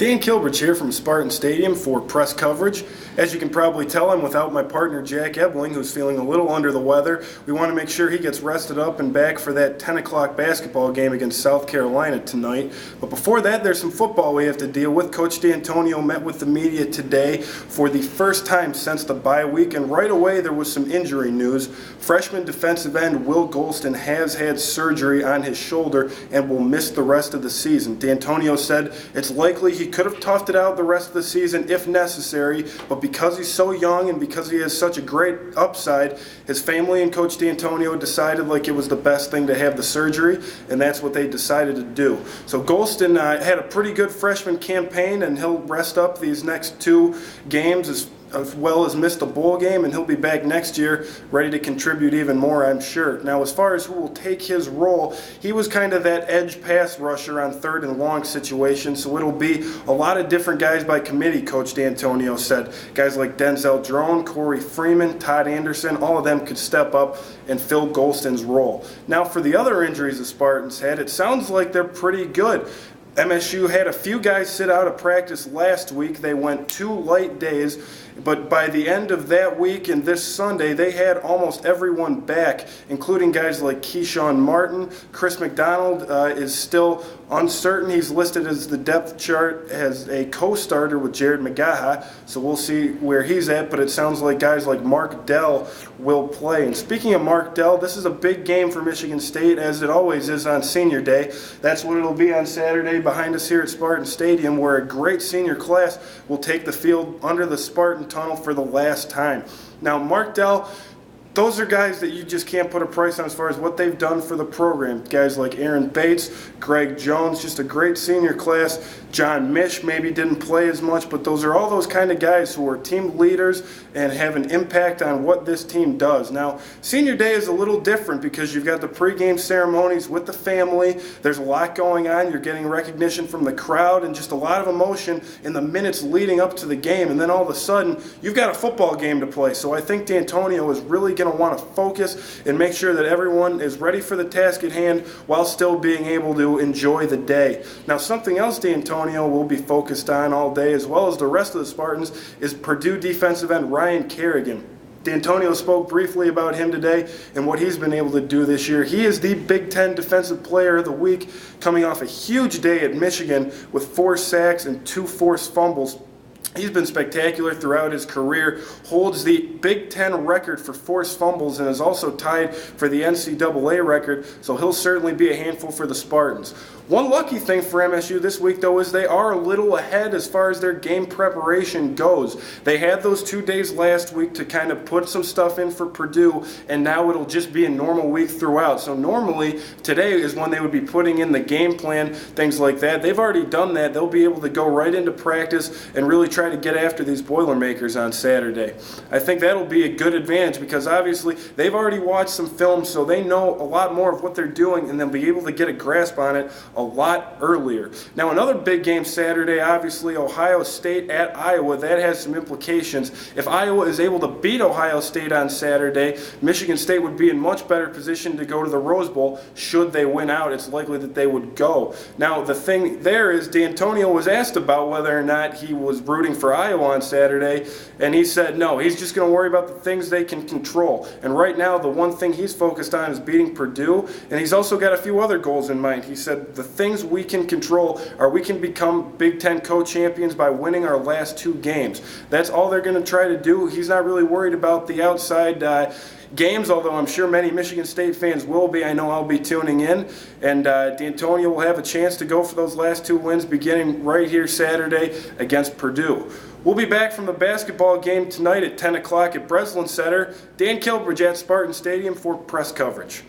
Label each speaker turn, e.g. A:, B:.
A: Dan Kilbridge here from Spartan Stadium for press coverage. As you can probably tell, I'm without my partner Jack Ebling, who's feeling a little under the weather. We want to make sure he gets rested up and back for that 10 o'clock basketball game against South Carolina tonight. But before that, there's some football we have to deal with. Coach D'Antonio met with the media today for the first time since the bye week, and right away there was some injury news. Freshman defensive end Will Golston has had surgery on his shoulder and will miss the rest of the season. D'Antonio said it's likely he could have toughed it out the rest of the season if necessary, but because he's so young and because he has such a great upside, his family and Coach D'Antonio decided like it was the best thing to have the surgery, and that's what they decided to do. So Golston had a pretty good freshman campaign, and he'll rest up these next two games as well as missed a bowl game, and he'll be back next year ready to contribute even more, I'm sure. Now, as far as who will take his role, he was kind of that edge pass rusher on third and long situations, so it'll be a lot of different guys by committee, Coach D'Antonio said. Guys like Denzel Drone, Corey Freeman, Todd Anderson, all of them could step up and fill Golston's role. Now, for the other injuries the Spartans had, it sounds like they're pretty good. MSU had a few guys sit out of practice last week. They went 2 light days, but by the end of that week and this Sunday, they had almost everyone back, including guys like Keyshawn Martin. Chris McDonald is still uncertain. He's listed as the depth chart as a co-starter with Jared McGaha, so we'll see where he's at, but it sounds like guys like Mark Dell will play. And speaking of Mark Dell, this is a big game for Michigan State, as it always is on Senior Day. That's what it'll be on Saturday behind us here at Spartan Stadium, where a great senior class will take the field under the Spartan Tunnel for the last time. Now, Mark Dell, those are guys that you just can't put a price on as far as what they've done for the program. Guys like Aaron Bates, Greg Jones, just a great senior class. John Mish maybe didn't play as much, but those are all those kind of guys who are team leaders and have an impact on what this team does. Now, Senior Day is a little different because you've got the pregame ceremonies with the family. There's a lot going on. You're getting recognition from the crowd and just a lot of emotion in the minutes leading up to the game. And then all of a sudden, you've got a football game to play. So I think D'Antonio is really going to want to focus and make sure that everyone is ready for the task at hand while still being able to enjoy the day. Now, something else D'Antonio will be focused on all day, as well as the rest of the Spartans, is Purdue defensive end Ryan Kerrigan. D'Antonio spoke briefly about him today and what he's been able to do this year. He is the Big Ten Defensive Player of the Week, coming off a huge day at Michigan with 4 sacks and 2 forced fumbles. He's been spectacular throughout his career, holds the Big Ten record for forced fumbles, and is also tied for the NCAA record, so he'll certainly be a handful for the Spartans. One lucky thing for MSU this week, though, is they are a little ahead as far as their game preparation goes. They had those 2 days last week to kind of put some stuff in for Purdue, and now it'll just be a normal week throughout. So normally, today is when they would be putting in the game plan, things like that. They've already done that. They'll be able to go right into practice and really try to get after these Boilermakers on Saturday. I think that'll be a good advantage because obviously they've already watched some film, so they know a lot more of what they're doing, and they'll be able to get a grasp on it a lot earlier. Now, another big game Saturday, obviously Ohio State at Iowa. That has some implications. If Iowa is able to beat Ohio State on Saturday, Michigan State would be in much better position to go to the Rose Bowl. Should they win out, it's likely that they would go. Now, the thing there is D'Antonio was asked about whether or not he was rooting for Iowa on Saturday, and he said no. He's just going to worry about the things they can control. And right now, the one thing he's focused on is beating Purdue, and he's also got a few other goals in mind. He said the things we can control are we can become Big Ten co-champions by winning our last 2 games. That's all they're going to try to do. He's not really worried about the outside games, although I'm sure many Michigan State fans will be. I know I'll be tuning in, and D'Antonio will have a chance to go for those last 2 wins beginning right here Saturday against Purdue. We'll be back from the basketball game tonight at 10 o'clock at Breslin Center. Dan Kilbridge at Spartan Stadium for press coverage.